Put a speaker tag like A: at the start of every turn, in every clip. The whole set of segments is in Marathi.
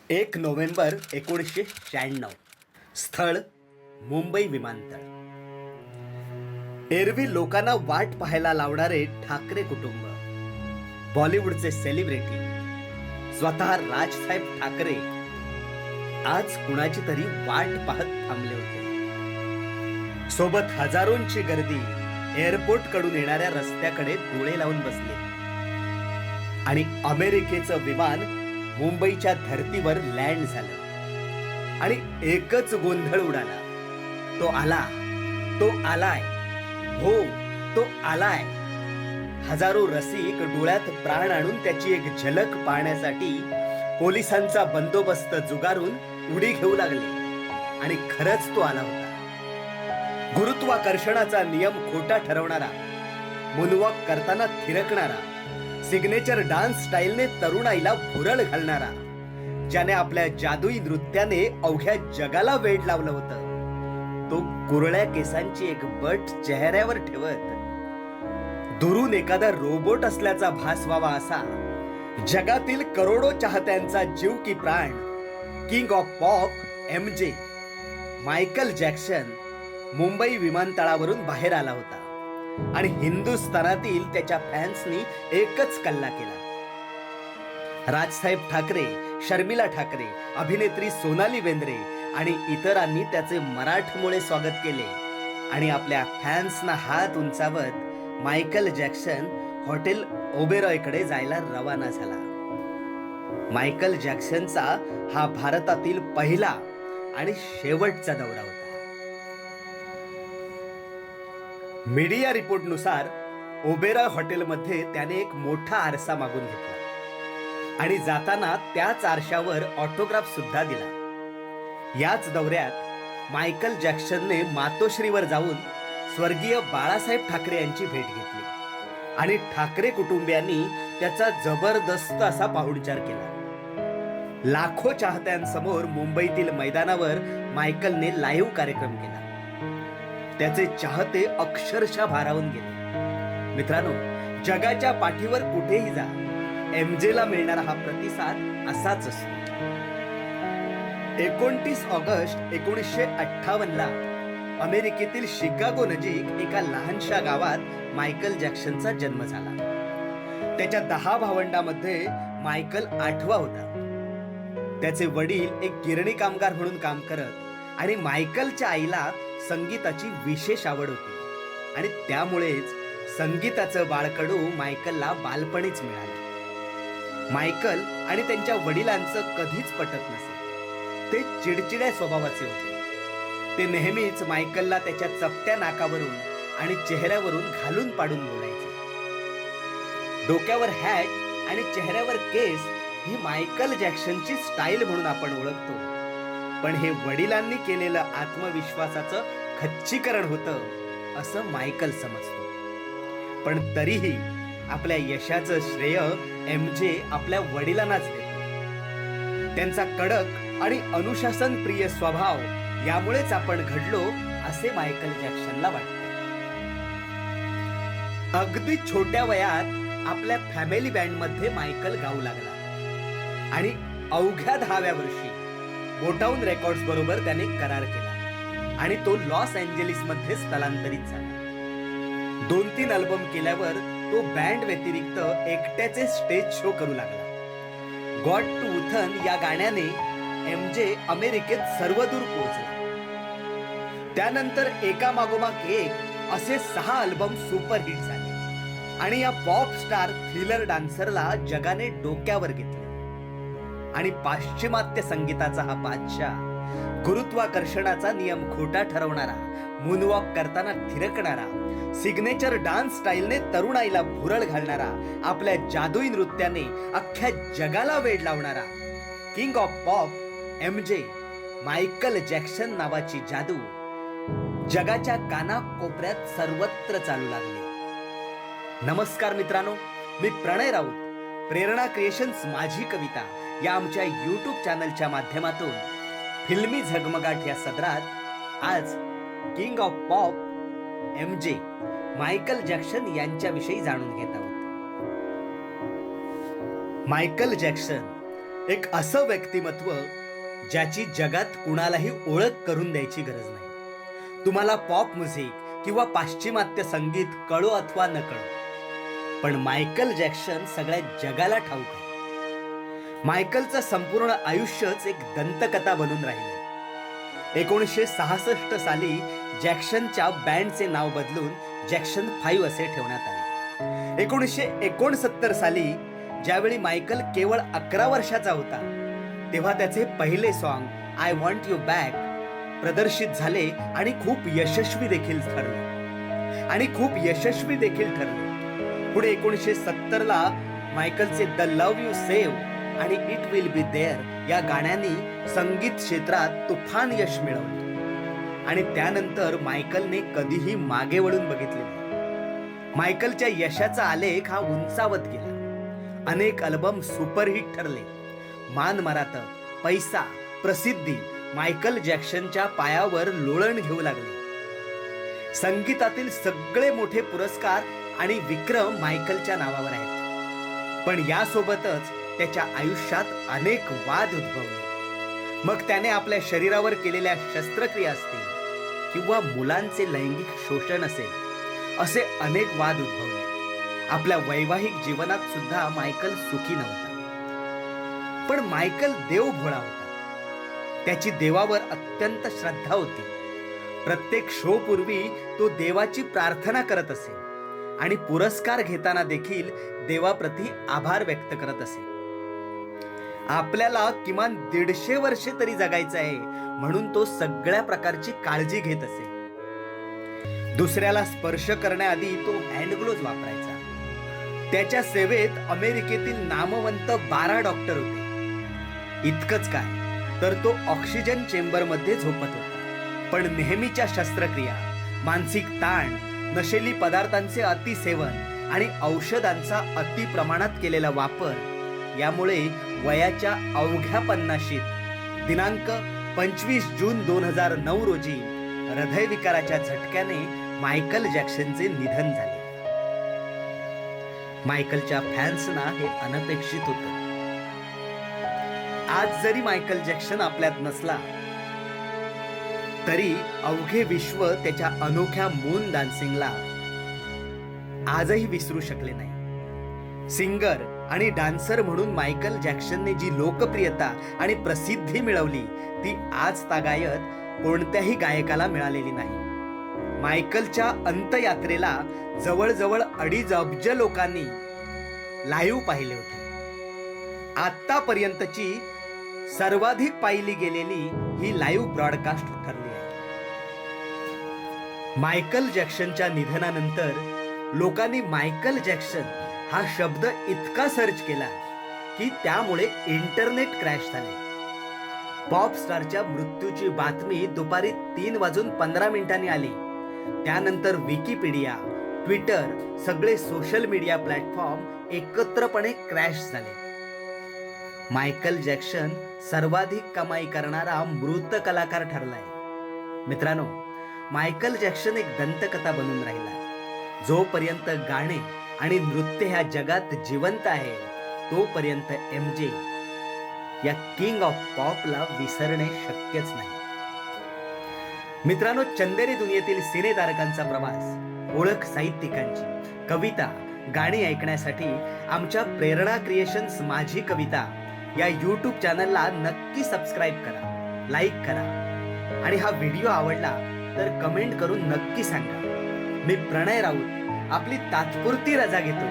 A: 1 नोव्हेंबर 1996. स्थळ मुंबई विमानतळ. एरवी लोकांना वाट पाहायला लावणारे ठाकरे कुटुंब, बॉलिवूडचे सेलिब्रिटी, स्वतः राजसाहेब ठाकरे आज कुणाची तरी वाट पाहत थांबले होते. सोबत हजारोंची गर्दी एअरपोर्ट कडून येणाऱ्या रस्त्याकडे डोळे लावून बसले आणि अमेरिकेचं विमान मुंबईच्या धर्तीवर लँड झालं आणि एकच गोंधळ उडाला. तो आला, तो आलाय, हो तो आलाय. हजारो रसिक डोळ्यात प्राण आणून त्याची एक झलक पाहण्यासाठी पोलिसांचा बंदोबस्त जुगारून उडी घेऊ लागले. आणि खरंच तो आला होता. गुरुत्वाकर्षणाचा नियम खोटा ठरवणारा, मूनवॉक करताना थिरकणारा, सिग्नेचर डान्स स्टाईलने तरुणाईला भुरळ घालणारा, ज्याने आपल्या जादुई नृत्याने अवघ्या जगाला वेड लावलं होतं. तो कुरळ्या केसांची एक बट चेहऱ्यावर ठेवत दुरून एखादा रोबोट असल्याचा भास व्हावा असा जगातील करोडो चाहत्यांचा जीव की प्राण king of pop MJ Michael Jackson Mumbai विमानतळावरून बाहेर आला होता. आणि हिंदुस्थानातील त्याच्या फॅन्सनी एकच कल्ला केला. राजसाहेब ठाकरे, शर्मिला ठाकरे, अभिनेत्री सोनाली बेंद्रे आणि इतरांनी त्याचे मराठमोळे स्वागत केले. आणि आपल्या फॅन्सना हात उंचावत मायकल जॅक्सन हॉटेल ओबेरॉयकडे जायला रवाना झाला. मायकल जॅक्सनचा हा भारतातील पहिला आणि शेवटचा दौरा होता. मीडिया रिपोर्टनुसार ओबेरॉय हॉटेलमध्ये त्याने एक मोठा आरसा मागून घेतला आणि जाताना त्याच आरशावर ऑटोग्राफ सुद्धा दिला. याच दौऱ्यात मायकल जॅक्सनने मातोश्रीवर जाऊन स्वर्गीय बाळासाहेब ठाकरे यांची भेट घेतली आणि ठाकरे कुटुंबियांनी त्याचा जबरदस्त असा पाहुणचार केला. लाखो चाहत्यांसमोर मुंबईतील मैदानावर मायकलने लाईव्ह कार्यक्रम केला. त्याचे चाहते अक्षरशः भारावून गेले. मित्रांनो, जगाच्या पाठीवर कुठेही जा, MJला मिळणारा हा प्रतिसाद असाच असतो. 29 ऑगस्ट 1958 अमेरिकेतील शिकागो नजीक एका लहानशा गावात मायकल जॅक्सनचा जन्म झाला. त्याच्या 10 भावंडांमध्ये मायकल 8वा होता. त्याचे वडील एक गिरणी कामगार म्हणून काम करत आणि मायकलच्या आईला संगीताची विशेष आवड होती आणि त्यामुळेच संगीताचं बाळकडू मायकलला बालपणीच मिळालं. मायकल आणि त्यांच्या वडिलांचं कधीच पटत नसे. ते चिडचिड्या स्वभावाचे होते. ते नेहमीच मायकलला त्याच्या चपट्या नाकावरून आणि चेहऱ्यावरून घालून पाडून बोलायचे. डोक्यावर हॅट आणि चेहऱ्यावर केस ही मायकल जॅक्सनची स्टाईल म्हणून आपण ओळखतो. पण हे वडिलांनी केलेलं आत्मविश्वासाचं खच्चीकरण होतं असं मायकल समजतो. पण तरीही आपल्या यशाचं श्रेय MJ आपल्या वडिलांनाच देतो. त्यांचा कडक आणि अनुशासन प्रिय स्वभाव यामुळेच आपण घडलो असे मायकल जॅक्सनला वाटते. अगदी छोट्या वयात आपल्या फॅमिली बँडमध्ये मायकल गाऊ लागला आणि अवघ्या 10व्या वर्षी मोटाऊन रेकॉर्ड्स बरोबर त्याने करार केला आणि तो लॉस एंजेलिस मध्ये स्थलांतरित झाला. 2-3 अल्बम केल्यावर तो बँड व्यतिरिक्त एकट्याचे स्टेज शो करू लागला. गॉड टू उथन या गाण्याने MJ अमेरिकेत सर्वदूर पोहोचला. त्यानंतर एका मागोमाग एक असे 6 अल्बम सुपरहिट झाले आणि या पॉप स्टार थ्रिलर डान्सरला जगाने डोक्यावर घेतले. आणि पाश्चिमात्य संगीताचा हा बादशाह, गुरुत्वाकर्षणाचा नियम खोटा ठरवणारा, मूनवॉक करताना थिरकणारा, सिग्नेचर डान्स स्टाईलने तरुणाईला भुरळ घालणारा, आपल्या जादुई नृत्याने अख्ख्या जगाला वेड लावणारा king of pop MJ Michael Jackson नावाची जादू जगाच्या कानाकोपऱ्यात सर्वत्र चालू लागली. नमस्कार मित्रांनो, मी प्रणय राऊत. प्रेरणा क्रिएशन्स माझी कविता या आमच्या YouTube चॅनलच्या माध्यमातून फिल्मी झगमगाट या सदरात आज king of pop MJ Michael Jackson यांच्याविषयी जाणून घेत आहोत. मायकल जॅक्सन एक असं व्यक्तिमत्व ज्याची जगात कुणालाही ओळख करून द्यायची गरज नाही. तुम्हाला पॉप म्युझिक किंवा पाश्चिमात्य संगीत कळो अथवा न कळो, पण मायकल जॅक्सन सगळ्या जगाला ठाऊक आहे. मायकलचं संपूर्ण आयुष्यच एक दंतकथा बनून राहिलंय. 1966 साली जॅक्सनच्या बँडचे नाव बदलून जॅक्सन 5 असे ठेवण्यात आले. 1969 साली ज्यावेळी मायकल केवळ 11 वर्षाचा होता, तेव्हा त्याचे पहिले song I want you back प्रदर्शित झाले आणि खूप यशस्वी देखील ठरले. पुढे 1970 ला मायकलचे द लव्ह यू सेव्ह आणि इट विल बी देअर या गाण्यांनी संगीत क्षेत्रात तुफान यश मिळवले आणि त्यानंतर मायकलने कधीही मागे वळून बघितले नाही. मायकलच्या यशाचा आलेख हा उंचावत गेला. अनेक अल्बम सुपरहिट ठरले. मान मरातब, पैसा, प्रसिद्धी मायकल जॅक्सनच्या पायावर लोळण घेऊ लागले. संगीतातील सगळे मोठे पुरस्कार आणि विक्रम मायकलच्या नावावर आहेत. पण यासोबतच त्याच्या आयुष्यात अनेक वाद उद्भवले. मग त्याने आपल्या शरीरावर केलेल्या शस्त्रक्रिया असतील किंवा मुलांचे लैंगिक शोषण असेल, असे अनेक वाद उद्भवले. आपल्या वैवाहिक जीवनात सुद्धा मायकल सुखी नव्हता. पण मायकल देवभोळा होता. त्याची देवावर अत्यंत श्रद्धा होती. प्रत्येक शो पूर्वी तो देवाची प्रार्थना करत असे आणि पुरस्कार घेताना देखील देवाप्रती आभार व्यक्त करत असे. आपल्याला किमान 150 वर्षे तरी जगायचं आहे म्हणून तो सगळ्या प्रकारची काळजी घेत असे. दुसऱ्याला स्पर्श करण्याआधी तो हँड ग्लोव्ज वापरायचा. त्याच्या सेवेत अमेरिकेतील नामवंत 12 डॉक्टर होते. इतकंच काय तर तो ऑक्सिजन चेंबरमध्ये झोपत होता. पण नेहमीच्या शस्त्रक्रिया, मानसिक ताण, नशेली पदार्थांचे अतिसेवन आणि औषधांचा अति प्रमाणात केलेला वापर यामुळे वयाच्या अवघ्या 50शीत दिनांक 25 जून 2009 रोजी हृदयविकाराच्या झटक्याने मायकल जॅक्सनचे निधन झाले. मायकलच्या फॅन्सना हे अनपेक्षित होतं. आज जरी मायकल जॅक्सन आपल्यात नसला तरी अवघे विश्व त्याच्या अनोख्या मून डान्सिंगला आजही विसरू शकले नाही. सिंगर आणि डान्सर म्हणून मायकल जॅक्सनने जी लोकप्रियता आणि प्रसिद्धी मिळवली ती आज तागायत कोणत्याही गायकाला मिळालेली नाही. मायकलच्या अंत्ययात्रेला जवळजवळ 2.5 अब्ज लोकांनी लाईव्ह पाहिले होते. आतापर्यंतची सर्वाधिक पाहिली गेलेली ही लाईव्ह ब्रॉडकास्ट ठरली आहे. मायकल जॅक्सनच्या निधनानंतर लोकांनी मायकल जॅक्सन हा शब्द इतका सर्च केला की त्यामुळे इंटरनेट क्रॅश झाले. पॉप स्टारच्या मृत्यूची बातमी दुपारी 3:15 आली. त्यानंतर विकिपीडिया, ट्विटर, सगळे सोशल मीडिया प्लॅटफॉर्म एकत्रपणे क्रॅश झाले. मायकल जॅक्सन सर्वाधिक कमाई करणारा मृत कलाकार ठरलाय. मित्रांनो, मायकल जॅक्सन एक दंतकथा बनून राहिला. जोपर्यंत गाणे आणि नृत्य ह्या जगात जिवंत आहे तोपर्यंत MJ या किंग ऑफ पॉपला विसरणे शक्यच नाही. मित्रांनो, चंदेरी दुनियेतील सिनेतारकांचा प्रवास, ओळख साहित्यिकांची, कविता, गाणी ऐकण्यासाठी आमच्या प्रेरणा क्रिएशन्स माझी कविता या YouTube चॅनलला नक्की सबस्क्राईब करा, लाईक करा आणि हा व्हिडिओ आवडला तर कमेंट करून नक्की सांगा. मी प्रणय राऊत आपली तात्पुरती रजा घेतो.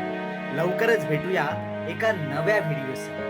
A: लवकरच भेटूया एका नव्या व्हिडिओसह.